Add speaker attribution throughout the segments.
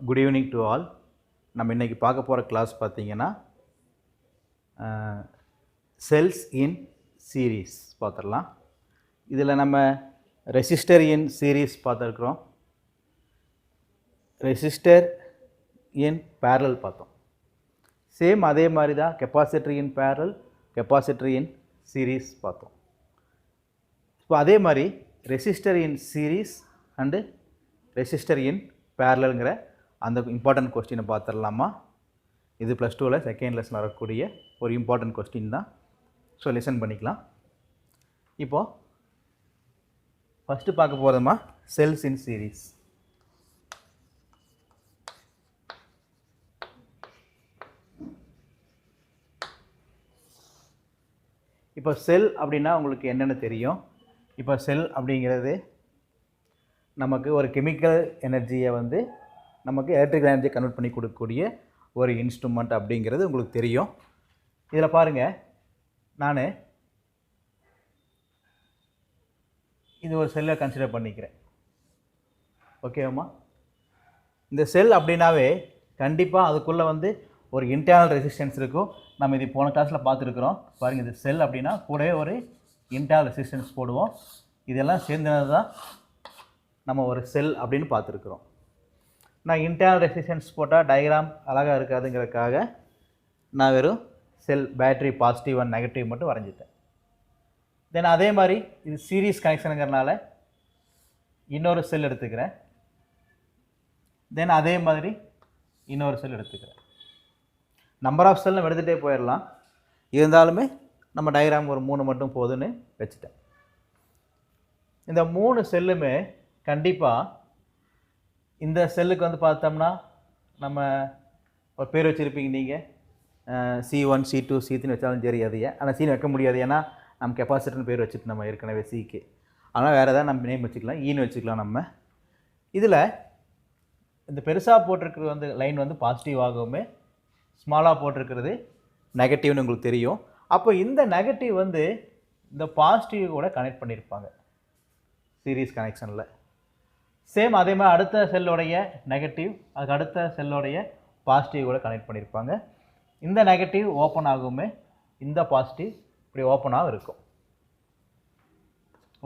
Speaker 1: Good evening to all. நம்ம இன்றைக்கி பார்க்க போகிற கிளாஸ் பார்த்திங்கன்னா செல்ஸ் இன் சீரீஸ் பார்த்துடலாம். இதில் நம்ம ரெசிஸ்டர் இன் சீரீஸ் பார்த்துருக்குறோம், ரெசிஸ்டர் இன் பேரல் பார்த்தோம். சேம் அதே மாதிரி தான் capacitor in parallel, capacitor in series பார்த்தோம். இப்போ அதே மாதிரி resistor in series and resistor in பேரலுங்கிற அந்த இம்பார்ட்டன்ட் கொஸ்டினை பார்த்துடலாமா? இது ப்ளஸ் டூவில் செகண்ட் லெசன் வரக்கூடிய ஒரு இம்பார்ட்டன்ட் கொஸ்டின் தான். ஸோ லிசன் பண்ணிக்கலாம். இப்போது ஃபஸ்ட்டு பார்க்க போகிறதுமா செல்ஸ் இன் சீரீஸ். இப்போ செல் அப்படின்னா உங்களுக்கு என்னென்னு தெரியும். இப்போ செல் அப்படிங்கிறது நமக்கு ஒரு கெமிக்கல் எனர்ஜியை வந்து நமக்கு எலக்ட்ரிக்கல் எனர்ஜியை கன்வெர்ட் பண்ணி கொடுக்கக்கூடிய ஒரு இன்ஸ்ட்ருமெண்ட் அப்படிங்கிறது உங்களுக்கு தெரியும். இதில் பாருங்கள், நான் இது ஒரு செல்லை கன்சிடர் பண்ணிக்கிறேன். ஓகேவாம்மா? இந்த செல் அப்படின்னாவே கண்டிப்பாக அதுக்குள்ளே வந்து ஒரு இன்டர்னல் ரெசிஸ்டன்ஸ் இருக்கும். நம்ம இது போன கிளாஸில் பார்த்துருக்குறோம். பாருங்கள், இது செல் அப்படின்னா கூடவே ஒரு இன்டர்னல் ரெசிஸ்டன்ஸ் போடுவோம். இதெல்லாம் சேர்ந்தது தான் நம்ம ஒரு செல் அப்படின்னு பார்த்துருக்குறோம். நான் இன்டர்னல் ரெசிஸ்டன்ஸ் போட்டால் டயக்ராம் அழகாக இருக்காதுங்கிறதுக்காக நான் வெறும் செல் பேட்ரி பாசிட்டிவ் அண்ட் நெகட்டிவ் மட்டும் வரைஞ்சிட்டேன். தென் அதே மாதிரி இது சீரீஸ் கனெக்ஷனுங்கிறனால இன்னொரு செல் எடுத்துக்கிறேன். தென் அதே மாதிரி இன்னொரு செல் எடுத்துக்கிறேன். நம்பர் ஆஃப் செல் நம்ம எடுத்துகிட்டே போயிடலாம். இருந்தாலுமே நம்ம டயக்ராம் ஒரு 3 மட்டும் போதுன்னு வச்சுட்டேன். இந்த 3 செல்லுமே கண்டிப்பாக இந்த செல்லுக்கு வந்து பார்த்தோம்னா நம்ம ஒரு பேர் வச்சுருப்பீங்க நீங்கள், C1 C2 C3 வச்சாலும் சரி. அது ஆனால் சீன் வைக்க முடியாது, ஏன்னா நம்ம கெப்பாசிட்டர்னு பேர் வச்சுட்டு நம்ம ஏற்கனவே சிக்கு. ஆனால் வேறு ஏதாவது நம்ம நேம் வச்சுக்கலாம், ஈன்னு வச்சுக்கலாம். நம்ம இதில் இந்த பெருசாக போட்டிருக்கிறது வந்து லைன் வந்து பாசிட்டிவ் ஆகவுமே, ஸ்மாலாக போட்டிருக்கிறது நெகட்டிவ்னு உங்களுக்கு தெரியும். அப்போ இந்த நெகட்டிவ் வந்து இந்த பாசிட்டிவ் கூட கனெக்ட் பண்ணியிருப்பாங்க சீரீஸ் கனெக்ஷனில். சேம் அதே மாதிரி அடுத்த செல்லோடைய நெகட்டிவ் அதுக்கு அடுத்த செல்லோடைய பாசிட்டிவ் கூட கனெக்ட் பண்ணியிருப்பாங்க. இந்த நெகட்டிவ் ஓப்பன் ஆகுமே, இந்த பாசிட்டிவ் இப்படி ஓப்பனாக இருக்கும்.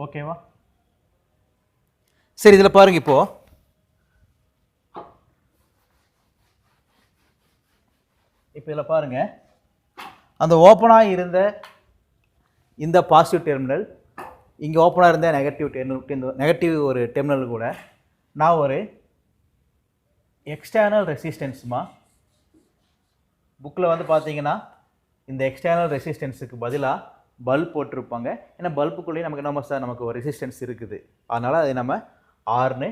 Speaker 1: ஓகேவா? சரி, இதில் பாருங்கள். இப்போது இதில் பாருங்கள், அந்த ஓப்பனாக இருந்த இந்த பாசிட்டிவ் டெர்மினல், இங்கே ஓப்பனாக இருந்த நெகட்டிவ் ஒரு டெர்மினல் கூட நான் ஒரு எக்ஸ்டர்னல் ரெசிஸ்டன்ஸுமா புக்கில் வந்து பார்த்தீங்கன்னா இந்த எக்ஸ்டர்னல் ரெசிஸ்டன்ஸுக்கு பதிலாக பல்ப் போட்டிருப்பாங்க. ஏன்னா பல்புக்குள்ளேயே நமக்கு என்ன சார், நமக்கு ஒரு ரெசிஸ்டன்ஸ் இருக்குது, அதனால் அதை நம்ம ஆர்னு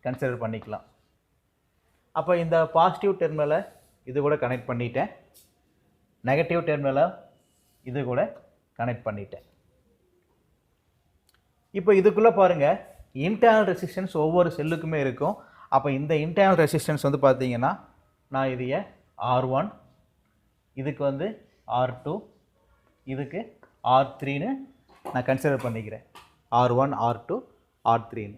Speaker 1: கன்சிடர் பண்ணிக்கலாம். அப்போ இந்த பாசிட்டிவ் டெர்மினலை இது கூட கனெக்ட் பண்ணிட்டேன், நெகட்டிவ் டெர்மினலை இது கூட கனெக்ட் பண்ணிட்டேன். இப்போ இதுக்குள்ளே பாருங்கள், இன்டர்னல் ரெசிஸ்டன்ஸ் ஒவ்வொரு செல்லுக்குமே இருக்கும். அப்போ இந்த இன்டர்னல் ரெசிஸ்டன்ஸ் வந்து பார்த்தீங்கன்னா நான் இதைய R1, இதுக்கு வந்து R2, இதுக்கு R3ன்னு நான் கன்சிடர் பண்ணிக்கிறேன். R1 R2 R3ன்னு.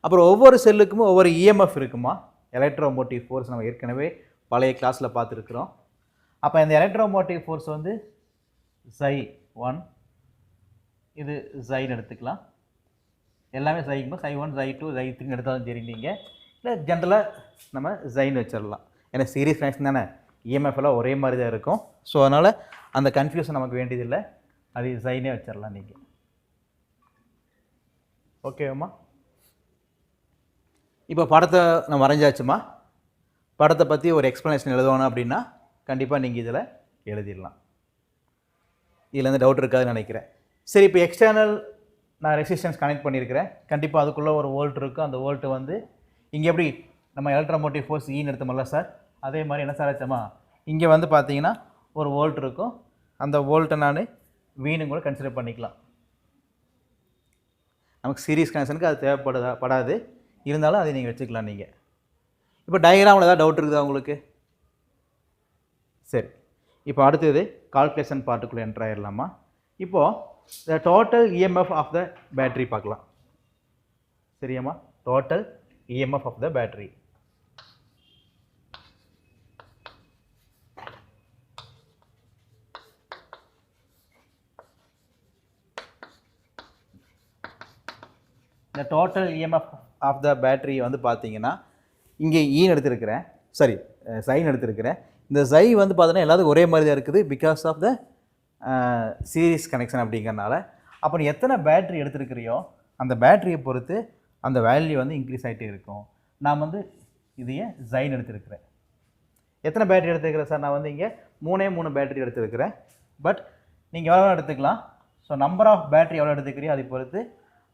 Speaker 1: அப்புறம் ஒவ்வொரு செல்லுக்குமே ஒவ்வொரு EMF இருக்குமா, எலக்ட்ரோமோட்டிவ் ஃபோர்ஸ். நம்ம ஏற்கனவே பழைய கிளாஸில் பார்த்துருக்குறோம். அப்போ இந்த எலக்ட்ரோமோட்டிவ் ஃபோர்ஸ் வந்து Ψ1, இது Ψன்னு எடுத்துக்கலாம். எல்லாமே Ψ1 Ψ2 Ψ3 எடுத்தாலும் சரி. நீங்கள் இல்லை ஜென்ரலாக நம்ம Ψன்னு வச்சிடலாம், ஏன்னா சீரீஸ் கனெக்ஷன் தானே, EMF எல்லாம் ஒரே மாதிரி தான் இருக்கும். ஸோ அதனால் அந்த கன்ஃபியூஷன் நமக்கு வேண்டியதில்லை, அது Ψனே வச்சிடலாம் நீங்கள். ஓகேவாம்மா? இப்போ படத்தை நம்ம வரைஞ்சாச்சுமா. படத்தை பற்றி ஒரு எக்ஸ்ப்ளனேஷன் எழுதணும் அப்படின்னா கண்டிப்பாக நீங்கள் இதில் எழுதிடலாம். இதில் எந்த டவுட் இருக்காதுன்னு நினைக்கிறேன். சரி, இப்போ எக்ஸ்டர்னல் நான் ரெசிஸ்டன்ஸ் கனெக்ட் பண்ணியிருக்கிறேன். கண்டிப்பாக அதுக்குள்ளே ஒரு வோல்ட் இருக்கும். அந்த வோல்ட்டு வந்து இங்கே எப்படி நம்ம எலக்ட்ரோமோட்டிவ் ஃபோர்ஸ் ஈன்னு எடுத்தோம்ல சார், அதே மாதிரி என்ன சார் ஆச்சம்மா, இங்கே வந்து பார்த்தீங்கன்னா ஒரு வோல்ட் இருக்கும். அந்த வோல்ட்டை நான் வீனு கூட கன்சிடர் பண்ணிக்கலாம். நமக்கு சீரீஸ் கனெக்ஷனுக்கு அது தேவைப்படாது, இருந்தாலும் அதை நீங்கள் வச்சுக்கலாம். நீங்கள் இப்போ டயக்ராமில் ஏதாவது டவுட் இருக்குதா உங்களுக்கு? சரி, இப்போ அடுத்தது கால்குலேஷன் பார்ட்டுக்குள்ளே என்ட்ரு ஆகிடலாமா? இப்போது the total EMF of the battery பார்க்கலாம். சரியாம்மா? total EMF of the battery. இந்த total EMF of the battery வந்து பார்த்தீங்கன்னா இங்கே ஈன்னு எடுத்திருக்கிறேன், சாரி சைன் எடுத்திருக்கிறேன். இந்த சை வந்து பார்த்தீங்கன்னா எல்லாத்துக்கும் ஒரே மாதிரி தான் இருக்குது because of the series connection அப்படிங்கிறனால. அப்போ நீ எத்தனை பேட்ரி எடுத்துருக்கிறியோ அந்த பேட்டரியை பொறுத்து அந்த வேல்யூ வந்து இன்க்ரீஸ் ஆகிட்டே இருக்கும். நான் வந்து இதையே சைன் எடுத்திருக்கிறேன். எத்தனை பேட்டரி எடுத்துருக்கிறேன் சார்? நான் வந்து இங்கே 3 பேட்டரி எடுத்துருக்கிறேன். பட் நீங்கள் எவ்வளோ எடுத்துக்கலாம். ஸோ நம்பர் ஆஃப் பேட்டரி எவ்வளோ எடுத்துக்கிறியோ அதை பொறுத்து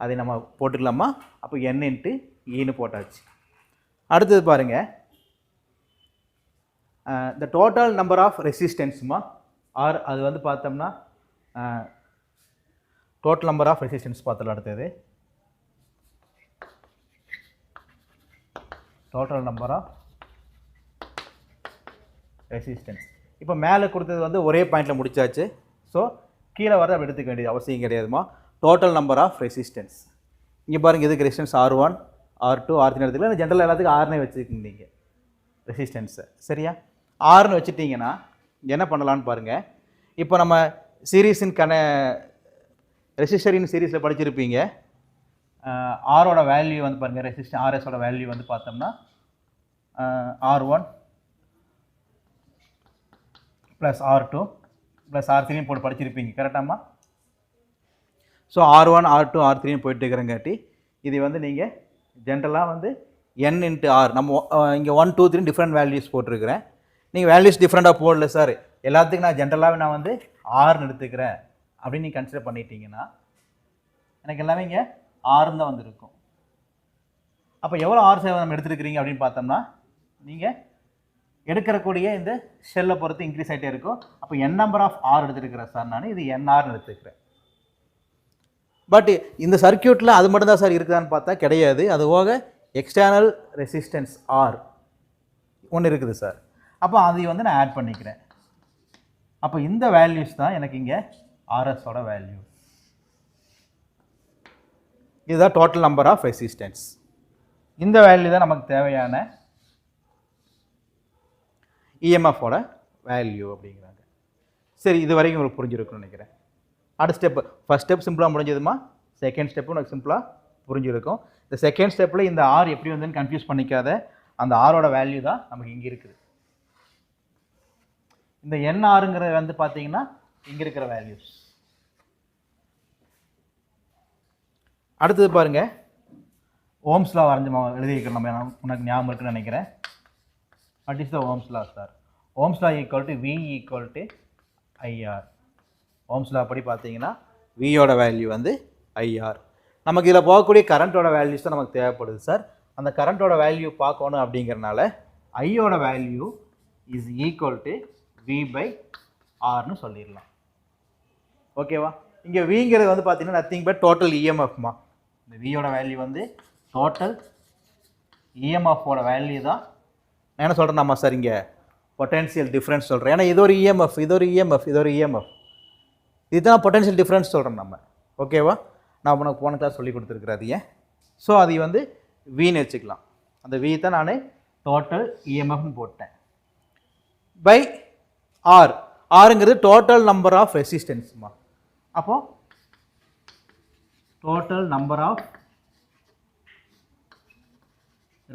Speaker 1: அதை நம்ம போட்டுக்கலாமா. அப்போ n இன்ட்டு ஈன்னு போட்டாச்சு. அடுத்தது பாருங்கள், the total number of resistance R அது வந்து பார்த்தோம்னா total number of resistance பார்த்தலாம். அடுத்தது total number of resistance. இப்போ மேலே கொடுத்தது வந்து ஒரே பாயிண்டில் முடிச்சாச்சு. ஸோ கீழே வர அப்படி எடுத்துக்க வேண்டியது அவசியம் கிடையாதுமா. டோட்டல் நம்பர் ஆஃப் ரெசிஸ்டன்ஸ் இங்கே பாருங்கள், இதுக்கு ரெசிஸ்டன்ஸ் R1 R2 R3 எடுத்துக்கலாம். ஜென்ரல் எல்லாத்துக்கும் ஆர்னே வச்சுருக்கீங்க நீங்கள் ரெசிஸ்டன்ஸை. சரியா? ஆர்னு வச்சுட்டிங்கன்னா என்ன பண்ணலான்னு பாருங்கள். இப்போ நம்ம சீரீஸின் ரெசிஸ்டரின் சீரீஸில் படிச்சிருப்பீங்க. ஆரோட வேல்யூ வந்து பாருங்கள், ரெசிஸ்டன் ஆர்எஸோட வேல்யூ வந்து பார்த்தோம்னா R1 plus R2 plus R3 போட்டு படிச்சிருப்பீங்க. கரெக்டாமா? ஸோ R1 R2 R3 போயிட்டு இருக்கிறங்காட்டி இது வந்து நீங்கள் ஜென்ரலாக வந்து n இன்ட்டு ஆர் நம்ம இங்கே 1 2 3 டிஃப்ரெண்ட் வேல்யூஸ் போட்டிருக்கிறேன். நீங்கள் வேல்யூஸ் டிஃப்ரெண்ட்டாக போடல சார், எல்லாத்துக்கும் நான் ஜென்ரலாகவே நான் வந்து ஆர்னு எடுத்துக்கிறேன் அப்படின்னு நீங்கள் கன்சிடர் பண்ணிட்டீங்கன்னா எனக்கு எல்லாமே இங்கே ஆர்னு தான் வந்துருக்கும். அப்போ எவ்வளோ ஆர் சேவை நம்ம எடுத்துருக்கிறீங்க அப்படின்னு பார்த்தோம்னா நீங்கள் எடுக்கிறக்கூடிய இந்த ஷெல்லை பொறுத்து இன்க்ரீஸ் ஆகிட்டே இருக்கும். அப்போ n நம்பர் ஆஃப் ஆர் எடுத்துருக்கிறேன் சார், நான் இது nRன்னு எடுத்துக்கிறேன். பட் இந்த சர்க்கியூட்டில் அது மட்டும்தான் சார் இருக்குதான்னு பார்த்தா கிடையாது. அது போக எக்ஸ்டர்னல் ரெசிஸ்டன்ஸ் ஆர் ஒன்று இருக்குது சார். அப்போ அதை வந்து நான் ஆட் பண்ணிக்கிறேன். அப்போ இந்த வேல்யூஸ் தான் எனக்கு இங்கே ஆர்எஸோட வேல்யூ. இதுதான் டோட்டல் நம்பர் ஆஃப் ரெசிஸ்டன்ஸ். இந்த வேல்யூ தான் நமக்கு தேவையான இஎம்எஃபோட வேல்யூ அப்படிங்கிறாங்க. சரி, இது வரைக்கும் உங்களுக்கு புரிஞ்சிருக்குன்னு நினைக்கிறேன். அடுத்த ஸ்டெப்பு, ஃபஸ்ட் ஸ்டெப் சிம்பிளாக முடிஞ்சதுமா, செகண்ட் ஸ்டெப்பும் எனக்கு சிம்பிளாக புரிஞ்சிருக்கும். இந்த செகண்ட் ஸ்டெப்பில் இந்த ஆர் எப்படி வந்துன்னு கன்ஃபியூஸ் பண்ணிக்காத, அந்த ஆரோட வேல்யூ தான் நமக்கு இங்கே இருக்குது. இந்த என்ஆருங்கிறது வந்து பார்த்தீங்கன்னா இங்கே இருக்கிற வேல்யூஸ். அடுத்தது பாருங்கள், ஓம்ஸ் லா வரைஞ்சி எழுதியிருக்கிறோம். நம்ம உனக்கு ஞாபகம் இருக்குன்னு நினைக்கிறேன். What is the Ohm's law sir? Ohm's law equal to V equal to IR. Ohm's law படி பார்த்தீங்கன்னா வியோட வேல்யூ வந்து ஐஆர். நமக்கு இதில் போகக்கூடிய கரண்ட்டோட வேல்யூஸ் தான் நமக்கு தேவைப்படுது சார். அந்த கரண்ட்டோட வேல்யூ பார்க்கணும் அப்படிங்கிறனால ஐயோட value is equal to V by ஆர்னு சொல்லிடலாம். ஓகேவா? இங்கே விங்கிறது வந்து பார்த்தீங்கன்னா நத்திங் பட் டோட்டல் இஎம்எஃப்மா. இந்த வியோட வேல்யூ வந்து டோட்டல் இஎம்எஃபோட வேல்யூ தான். நான் என்ன சொல்கிறேன் நம்ம சார், இங்கே பொட்டென்ஷியல் டிஃப்ரென்ஸ் சொல்கிறேன். ஏன்னா இது ஒரு இஎம்எஃப், இது ஒரு இஎம்எஃப், இது ஒரு இஎம்எஃப். இதுதான் பொட்டென்ஷியல் டிஃப்ரென்ஸ் சொல்கிறோம் நம்ம. ஓகேவா? நான் உனக்கு போன கிளாஸ் சொல்லி கொடுத்துருக்குறது ஏன். ஸோ அது வந்து வின்னு வச்சுக்கலாம். அந்த வி தான் நான் டோட்டல் இஎம்எஃப்னு போட்டேன். By R. ஆருங்கிறது டோட்டல் நம்பர் ஆஃப் ரெசிஸ்டன்ஸ்மா. அப்போ டோட்டல் நம்பர் ஆஃப்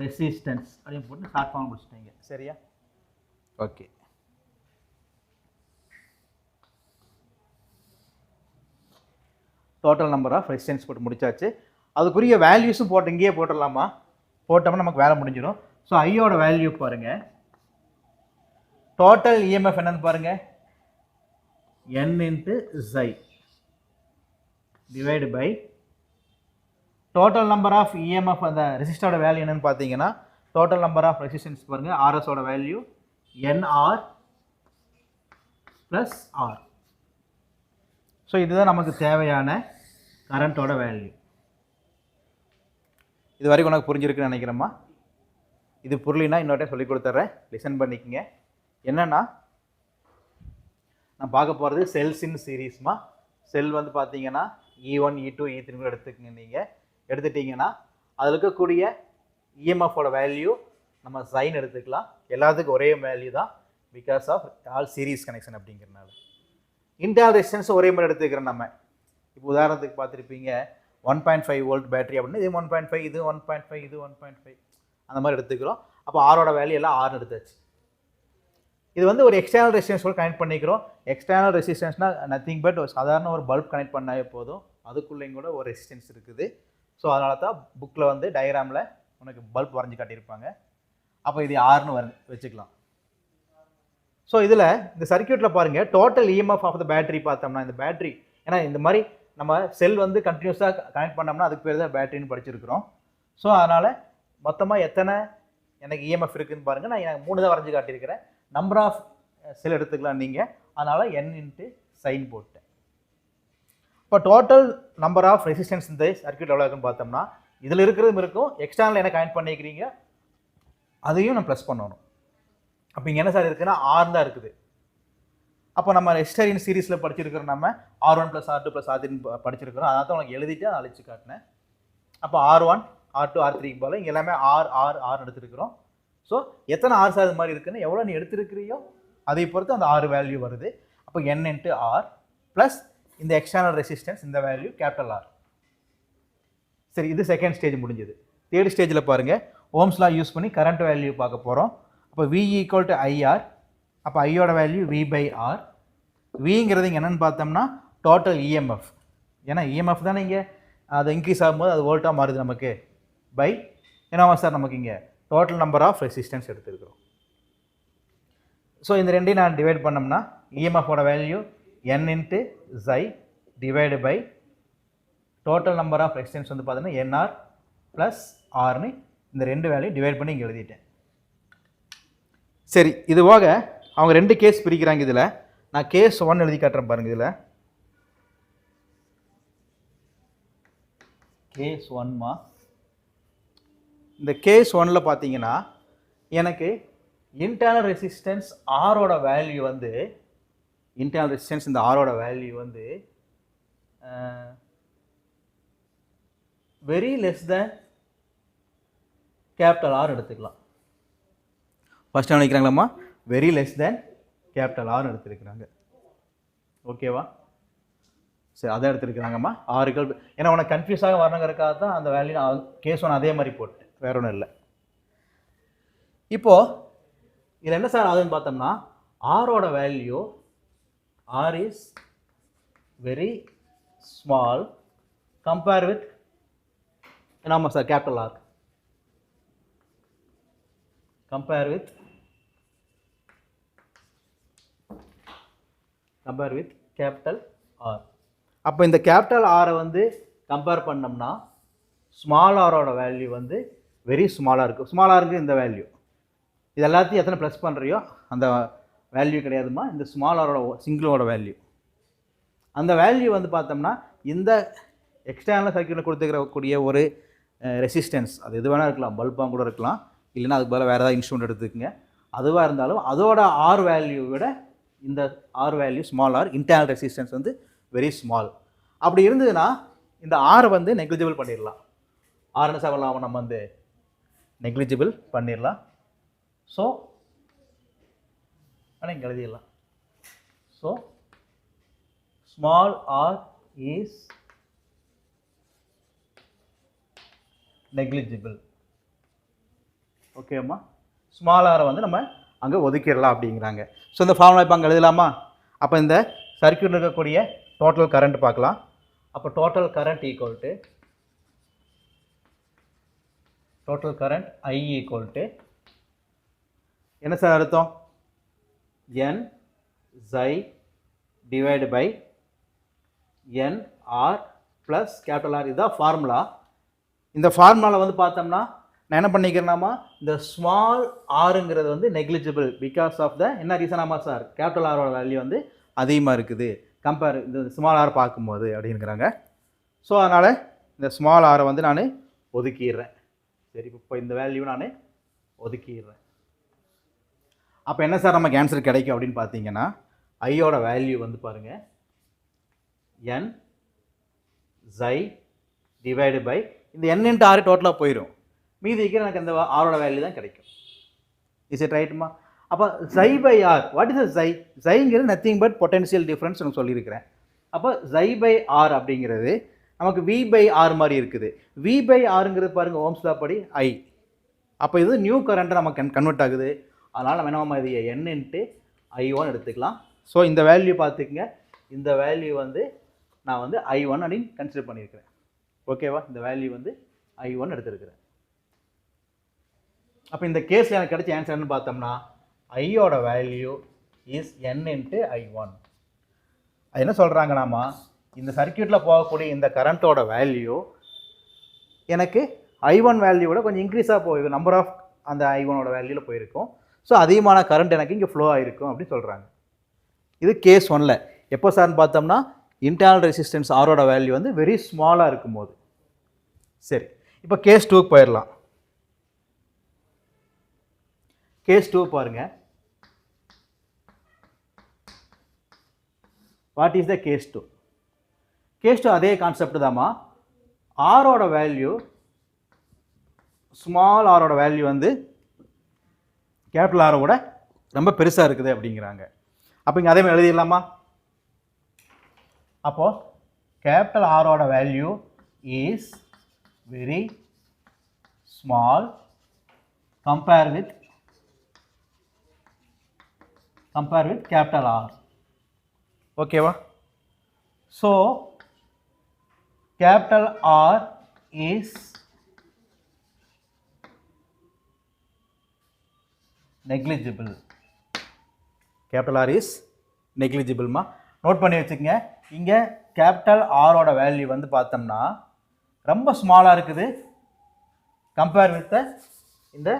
Speaker 1: ரெசிஸ்டன்ஸ் அப்படின்னு போட்டு ஷார்ட் ஃபார்ம் முடிச்சிட்டீங்க. சரியா? Okay. Total number of resistance போட்டு முடிச்சாச்சு. அதுக்குரிய வேல்யூஸும் போட்டு இங்கேயே போட்டுடலாமா? போட்டோம்னா நமக்கு வேலை முடிஞ்சிடும். ஸோ ஐயோட வேல்யூ பாருங்கள், டோட்டல் இஎம்எஃப் என்னன்னு பாருங்கள், n இன்ட்டு ஜை divide by total number of EMF. அந்த ரெசிஸ்டரோட வேல்யூ என்னன்னு பார்த்தீங்கன்னா டோட்டல் நம்பர் ஆஃப் ரெசிஸ்டன்ஸ் பாருங்கள், ஆர்எஸோட value NR plus R. So இதுதான் நமக்கு தேவையான கரண்ட்டோட வேல்யூ. இது வரைக்கும் உனக்கு புரிஞ்சிருக்குன்னு நினைக்கிறேம்மா. இது புரியலினா இன்னொரு டைம் சொல்லிக் கொடுத்துட்றேன், லிசன் பண்ணிக்கங்க. என்னென்னா நான் பார்க்க போகிறது செல்ஸ் இன் சீரீஸ்மா. செல் வந்து பார்த்தீங்கன்னா E1 E2 E3 எடுத்துக்கங்க. நீங்கள் எடுத்துட்டிங்கன்னா அதில் இருக்கக்கூடிய இஎம்எஃபோட வேல்யூ நம்ம சைன் எடுத்துக்கலாம். எல்லாத்துக்கும் ஒரே வேல்யூ தான் because of all series connection அப்படிங்கிறனால. இன்டர்னல் ரெசிஸ்டன்ஸ் ஒரே மாதிரி எடுத்துக்கிறோம் நம்ம. இப்போ உதாரணத்துக்கு பார்த்துருப்பீங்க, 1.5 வோல்ட் பேட்டரி அப்படின்னு இது 1.5 இது 1.5 இது 1.5 அந்த மாதிரி எடுத்துக்கிறோம். அப்போ ஆரோட வேல்யூ எல்லாம் 6 எடுத்தாச்சு. இது வந்து ஒரு எக்ஸ்டர்னல் ரெசிஸ்டன்ஸோட கனெக்ட் பண்ணிக்கிறோம். எக்ஸ்டர்னல் ரெசிஸ்டன்ஸ்னால் நத்திங் பட் ஒரு சாதாரண ஒரு பல்ப் கனெக்ட் பண்ணாவே போதும். அதுக்குள்ளேயும் கூட ஒரு ரெசிஸ்டன்ஸ் இருக்குது. ஸோ அதனால தான் புக்கில் வந்து டயக்ராமில் உனக்கு பல்ப் வரைஞ்சி காட்டியிருப்பாங்க. அப்போ இது 6ன்னு வச்சுக்கலாம். ஸோ இதில் இந்த சர்க்யூட்டில் பாருங்கள், total EMF of the battery பார்த்தோம்னா இந்த பேட்டரி, ஏன்னா இந்த மாதிரி நம்ம செல் வந்து கண்டினியூஸாக கனெக்ட் பண்ணோம்னா அதுக்கு பேர் தான் பேட்டரின்னு படிச்சிருக்கிறோம். ஸோ அதனால் மொத்தமாக எத்தனை எனக்கு இஎம்எஃப் இருக்குதுன்னு பாருங்கள். நான் எனக்கு 3 தான் வரைஞ்சி காட்டியிருக்கிறேன். நம்பர் ஆஃப் செல் எடுத்துக்கலாம் நீங்கள், அதனால் n இன்ட்டு சைன் போட்டேன். இப்போ டோட்டல் நம்பர் ஆஃப் ரெசிஸ்டன்ஸ் இந்த சர்க்யூட் எவ்வளோ இருக்குன்னு பார்த்தோம்னா இதில் இருக்கிறதும் இருக்கும், எக்ஸ்டர்னல் என்ன கனெக்ட் பண்ணிக்கிறீங்க அதையும் நம்ம ப்ளஸ் பண்ணணும். அப்போ இங்கே என்ன சார் இருக்குன்னா R தான் இருக்குது. அப்போ நம்ம ரெசிஸ்டர் சீரீஸில் படிச்சிருக்கிறோம், நம்ம R1 + R2 + R3 படிச்சிருக்கிறோம். அதனால தான் உனக்கு எழுதிட்டு அழிச்சு காட்டினேன். அப்போ R1 R2 R3 போல் இங்கே எல்லாமே R எடுத்துருக்கிறோம். ஸோ எத்தனை R சார் இது மாதிரி இருக்குன்னு எவ்வளோ நீ எடுத்துருக்கிறியோ அதை பொறுத்து அந்த R வேல்யூ வருது. அப்போ n இன்ட்டு R ப்ளஸ் இந்த எக்ஸ்டர்னல் ரெசிஸ்டன்ஸ் இந்த வேல்யூ கேபிட்டல் R. சரி, இது செகண்ட் ஸ்டேஜ் முடிஞ்சது. தேர்ட் ஸ்டேஜில் பாருங்கள், ஓம்ஸ் லா யூஸ் பண்ணி கரண்ட் வேல்யூ பார்க்க போகிறோம். அப்போ V = IR. அப்போ ஐயோட வேல்யூ V/R. விங்கிறது இங்கே என்னென்னு பார்த்தோம்னா டோட்டல் இஎம்எஃப். ஏன்னா இஎம்எஃப் தானே இங்கே அது இன்க்ரீஸ் ஆகும்போது அது வோல்ட்டாக மாறுது நமக்கு. பை என்னவா சார் நமக்கு இங்கே டோட்டல் நம்பர் ஆஃப் ரெசிஸ்டன்ஸ் எடுத்துருக்கிறோம். ஸோ இந்த ரெண்டையும் நான் டிவைட் பண்ணோம்னா இஎம்எஃபோட value n into Xi divide by total number of resistance வந்து பார்த்தீங்கன்னா NR ப்ளஸ் Rன்னு இந்த ரெண்டு வேல்யூ டிவைட் பண்ணி இங்கே எழுதிட்டேன். சரி, இது போக அவங்க 2 கேஸ் பிரிக்கிறாங்க. இதில் நான் கேஸ் 1 எழுதி காட்டுறேன் பாருங்கள். இதில் கேஸ் 1மா, இந்த கேஸ் 1ல் பார்த்தீங்கன்னா எனக்கு இன்டர்னல் ரெசிஸ்டன்ஸ் ஆரோட வேல்யூ வந்து இன்டர்னல் ரெசிஸ்டன்ஸ் இந்த ஆரோட வேல்யூ வந்து very less than capital R எடுத்துக்கலாம். ஃபர்ஸ்ட் என்ன நினைக்கிறாங்களாம்மா, very less than capital R எடுத்துருக்கிறாங்க. ஓகேவா? சரி, அதை எடுத்துருக்கிறாங்கம்மா. ஆறுகள் ஏன்னா உனக்கு கன்ஃபியூஸாக வரணுங்கிறதுக்காக தான் அந்த வேல்யூ நான் கேஸ் 1 அதே மாதிரி போட்டேன், வேற ஒன்றும் இல்லை. இப்போது இதில் என்ன சார் ஆகுதுன்னு பார்த்தோம்னா ஆரோட value R is very small compare with ஆமாம் sir capital R, compare with capital R. அப்போ இந்த கேபிட்டல் ஆரை வந்து கம்பேர் பண்ணோம்னா ஸ்மால் ஆரோட வேல்யூ வந்து வெரி ஸ்மாலாக இருக்கும். ஸ்மாலாக இருக்குது இந்த வேல்யூ. இது எல்லாத்தையும் எத்தனை ப்ளஸ் பண்ணுறியோ அந்த வேல்யூ கிடையாதுமா, இந்த ஸ்மால் ஆரோட சிங்கிளோட வேல்யூ. அந்த வேல்யூ வந்து பார்த்தோம்னா இந்த எக்ஸ்டர்னல் சர்க்யூட்டில் கொடுத்துக்கிறக்கூடிய ஒரு ரெசிஸ்டன்ஸ், அது எது வேணால் இருக்கலாம், பல்பாக கூட இருக்கலாம், இல்லைன்னா அதுக்கு பதிலாக வேறு ஏதாவது இன்ஸ்ட்ருமெண்ட் எடுத்துக்கங்க. அதுவாக இருந்தாலும் அதோட ஆர் வேல்யூ விட இந்த R value small R, internal resistance வந்து வெரி ஸ்மால். அப்படி இருந்ததுன்னா இந்த ஆரை வந்து நெக்லிஜிபிள் பண்ணிடலாம். ஆர்னு சாப்பிடலாம், நம்ம வந்து நெக்லிஜிபிள் பண்ணிடலாம். ஸோ ஆனால் இங்கே எழுதிடலாம். So small R is negligible. ஓகேம்மா, ஸ்மால் ஆரை வந்து நம்ம அங்கே ஒதுக்கிடலாம் அப்படிங்கிறாங்க. ஸோ இந்த ஃபார்முலா இப்போ அங்கே எழுதலாமா? அப்போ இந்த சர்க்யூட் இருக்கக்கூடிய டோட்டல் கரண்ட் பார்க்கலாம். அப்போ total current equal to total current I equal to என்ன சார் அர்த்தம்? n Xi divide by NR plus capital R. இதுதான் ஃபார்முலா. இந்த ஃபார்முலாவில் வந்து பார்த்தோம்னா நான் என்ன பண்ணிக்கிறேன்னாமா, இந்த ஸ்மால் ஆருங்கிறது வந்து நெக்லிஜிபிள் பிகாஸ் ஆஃப் த என்ன ரீசனாமா சார், கேபிட்டல் ஆரோட வேல்யூ வந்து அதிகமாக இருக்குது கம்பேர் இந்த ஸ்மால் ஆர் பார்க்கும்போது அப்படிங்கிறாங்க. ஸோ அதனால் இந்த ஸ்மால் ஆரை வந்து நான் ஒதுக்கிடுறேன். சரி, இப்போ இந்த வேல்யூ நான் ஒதுக்கிடுறேன். அப்போ என்ன சார் நமக்கு ஆன்சர் கிடைக்கும் அப்படின்னு பார்த்தீங்கன்னா ஐயோட வேல்யூ வந்து பாருங்கள் n Xi டிவைடு பை இந்த n இன்ட்டு ஆர் டோட்டலாக போயிடும், மீதி இருக்கிற எனக்கு அந்த ஆரோட வேல்யூ தான் கிடைக்கும். இஸ் இட் ரைட்டுமா? அப்போ Xi by R, what is Xi? Xiங்கிறது நத்திங் பட் பொட்டன்ஷியல் டிஃப்ரென்ஸ் எனக்கு சொல்லியிருக்கிறேன். அப்போ Xi பை ஆர் அப்படிங்கிறது நமக்கு V பை ஆர் மாதிரி இருக்குது. V பை ஆருங்கிறது பாருங்கள் ஓம்ஸ் லா படி I. அப்போ இது நியூ கரண்ட்டை நமக்கு கன்வெர்ட் ஆகுது. அதனால் நம்ம என்ன இது N இன்ட்டு I1 எடுத்துக்கலாம். ஸோ இந்த வேல்யூ பார்த்துக்குங்க. இந்த வேல்யூ வந்து நான் வந்து I1 அப்படின்னு கன்சிடர் பண்ணியிருக்கிறேன். ஓகேவா? இந்த வேல்யூ வந்து I1 எடுத்துருக்கிறேன். அப்போ இந்த கேஸில் எனக்கு கிடைச்ச ஆன்சர்னு பார்த்தோம்னா ஐயோட value is N into I1. அது என்ன சொல்கிறாங்கன்னாமா, இந்த சர்க்கியூட்டில் போகக்கூடிய இந்த கரண்ட்டோட வேல்யூ எனக்கு I1 வேல்யூவோட கொஞ்சம் இன்க்ரீஸாக போயிருக்கும். நம்பர் ஆஃப் அந்த I1ஓட வேல்யூவில் போயிருக்கும். ஸோ அதிகமான கரண்ட் எனக்கு இங்கே ஃப்ளோ ஆகிருக்கும் அப்படின்னு சொல்கிறாங்க. இது கேஸ் 1ல். எப்போ சார்னு பார்த்தோம்னா இன்டர்னல் ரெசிஸ்டன்ஸ் ஆரோட வேல்யூ வந்து வெரி ஸ்மாலாக இருக்கும்போது. சரி, இப்போ கேஸ் 2க்கு போயிடலாம். கேஸ் 2 பாருங்க. What is the case 2? Case 2 அதே கான்செப்ட் தாம்மா. ஆரோட வேல்யூ ஸ்மால் ஆரோட வேல்யூ வந்து கேபிட்டல் ஆரோட ரொம்ப பெருசாக இருக்குது அப்படிங்கிறாங்க. அப்போ இங்கே அதே மாதிரி எழுதிடலாமா? அப்போது கேபிட்டல் ஆரோட value is very small compare with capital R. ஓகேவா? So capital R is negligible. Capital R is நெக்லிஜிபிள்மா. நோட் பண்ணி வச்சுக்கோங்க. இங்கே கேபிட்டல் ஆரோட வேல்யூ வந்து பார்த்தோம்னா ரொம்ப ஸ்மாலாக இருக்குது கம்பேர் வித் இந்த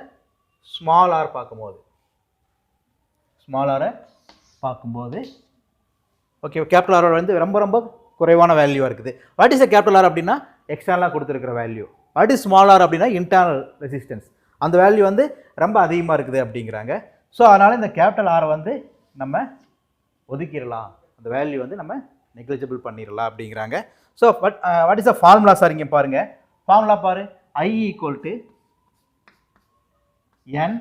Speaker 1: ஸ்மால் ஆர் பார்க்கும்போது. ஸ்மால் ஆரை பார்க்கும்போது ஓகே, கேபிட்டல் ஆரோட வந்து ரொம்ப ரொம்ப குறைவான வேல்யூவாக இருக்குது. What is the capital R அப்படின்னா எக்ஸ்டர்னலாக கொடுத்துருக்கிற value. What is small R அப்படின்னா இன்டர்னல் ரெசிஸ்டன்ஸ். அந்த வேல்யூ வந்து ரொம்ப அதிகமாக இருக்குது அப்படிங்கிறாங்க. ஸோ அதனால் இந்த கேபிட்டல் ஆரை வந்து நம்ம ஒதுக்கிடலாம், அந்த வேல்யூ வந்து நம்ம நெக்லிஜிபிள் பண்ணிடலாம் அப்படிங்கிறாங்க. So what is the formula sir? இங்கே பாருங்கள், ஃபார்முலா பாரு. I equal to N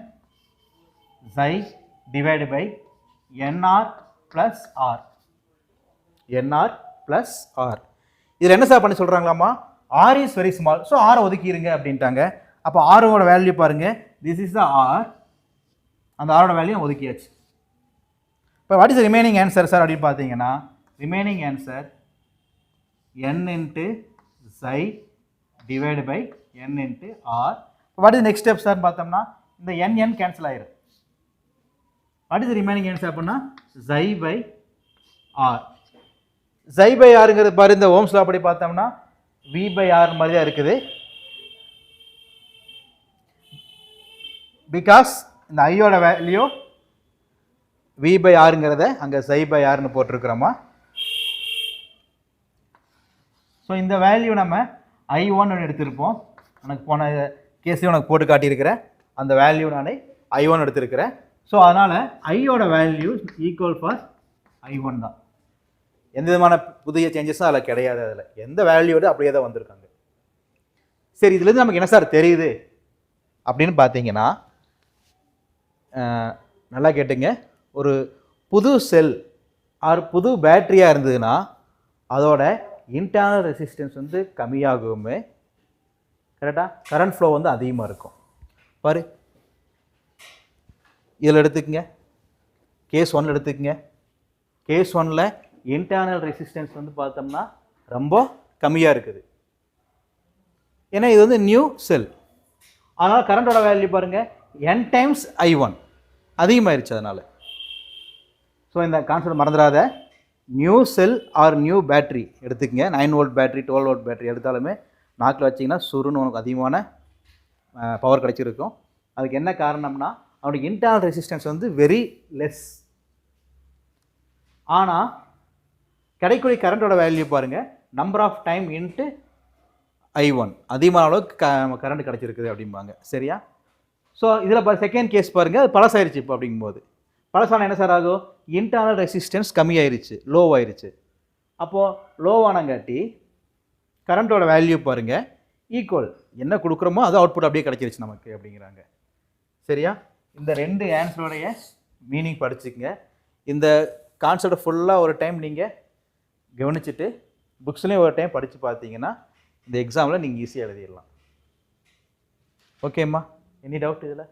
Speaker 1: Xi divide by NR plus R. NR plus R. இதில் என்ன சார் பண்ணி சொல்கிறாங்களாம்மா? R is very small, so ஆரை ஒதுக்கிடுங்க அப்படின்ட்டாங்க. அப்போ ஆரோட வேல்யூ பாருங்கள், திஸ் இஸ் த ஆர். அந்த ஆரோட வேல்யூ ஒதுக்கியாச்சு. இப்போ what is remaining answer sir அப்படின்னு பார்த்தீங்கன்னா, remaining answer N into Xi divide by N into R. What is next step sir பார்த்தோம்னா இந்த N கேன்சல் ஆயிரும். வாட் இஸ் ரிமைனிங் ஆன்சர் அப்படின்னா Xi by R. Xi by ஆருங்கிறது பாரு, இந்த ohms law படி பார்த்தோம்னா V பை ஆர் மாதிரி தான் இருக்குது. பிகாஸ் இந்த ஐயோட வேல்யூ V பை ஆருங்கிறத அங்கே Xi பை ஆர்னு போட்டிருக்கிறோமா. ஸோ இந்த வேல்யூ நம்ம I1 எடுத்திருப்போம். எனக்கு போன கேஸ்லேயும் உனக்கு போட்டு காட்டியிருக்கிறேன். அந்த வேல்யூ நான் I1 எடுத்திருக்கிறேன். ஸோ அதனால் ஐயோட வேல்யூ ஈக்குவல் ஃபார் I1 தான். எந்த விதமான புதிய சேஞ்சஸும் அதில் கிடையாது. அதில் எந்த வேல்யூவோடு அப்படியே தான் வந்திருக்காங்க. சரி, இதுலேருந்து நமக்கு என்ன சார் தெரியுது அப்படின்னு பார்த்தீங்கன்னா, நல்லா கேட்டுங்க. ஒரு புது செல் ஆர் புது பேட்டரியாக இருந்ததுன்னா அதோட இன்டர்னல் ரெசிஸ்டன்ஸ் வந்து கம்மியாகுமே, கரெக்டாக கரண்ட் ஃப்ளோ வந்து அதிகமாக இருக்கும். பாரு, இதில் எடுத்துக்கங்க, கேஸ் 1 எடுத்துக்கங்க. கேஸ் 1ல் இன்டர்னல் ரெசிஸ்டன்ஸ் வந்து பார்த்தோம்னா ரொம்ப கம்மியாக இருக்குது. ஏன்னா இது வந்து நியூ செல். அதனால் கரண்டோட வேல்யூ பாருங்கள் N டைம்ஸ் I1 அதிகமாகிருச்சு. அதனால் ஸோ இந்த கான்செப்ட் மறந்துடாத. நியூ செல் ஆர் நியூ பேட்ரி எடுத்துக்கங்க. 9 வோல்ட் பேட்ரி 12 வோல்ட் பேட்ரி எடுத்தாலுமே நாக்கில் வச்சிங்கன்னா சுருன்னு உனக்கு அதிகமான பவர் கிடச்சிருக்கும். அதுக்கு என்ன காரணம்னா அவனுக்கு இன்டர்னல் ரெசிஸ்டன்ஸ் வந்து வெரி லெஸ். ஆனால் கிடைக்கூடிய கரண்டோட வேல்யூ பாருங்கள், number of time into I1 அதிகமான அளவுக்கு கரண்ட் கிடச்சிருக்குது அப்படிம்பாங்க. சரியா? ஸோ இதில் செகண்ட் கேஸ் பாருங்கள், அது பழசாயிருச்சு. இப்போ அப்படிங்கும்போது பழசான என்ன சார் ஆகும்? இன்டர்னல் ரெசிஸ்டன்ஸ் கம்மியாயிருச்சு, லோ ஆயிருச்சு. அப்போது லோவானங்காட்டி கரண்ட்டோட வேல்யூ பாருங்கள் ஈக்குவல் என்ன கொடுக்குறோமோ அது அவுட்புட் அப்படியே கிடச்சிருச்சு நமக்கு அப்படிங்கிறாங்க. சரியா? இந்த ரெண்டு ஆன்சருடைய மீனிங் படிச்சுக்கங்க. இந்த கான்செப்டை ஃபுல்லாக ஒரு டைம் நீங்கள் கவனிச்சுட்டு புக்ஸ்லேயும் ஒரு டைம் படித்து பார்த்தீங்கன்னா இந்த எக்ஸாமில் நீங்கள் ஈஸியாக எழுதிடலாம். ஓகேம்மா, எனி டவுட் இதில்?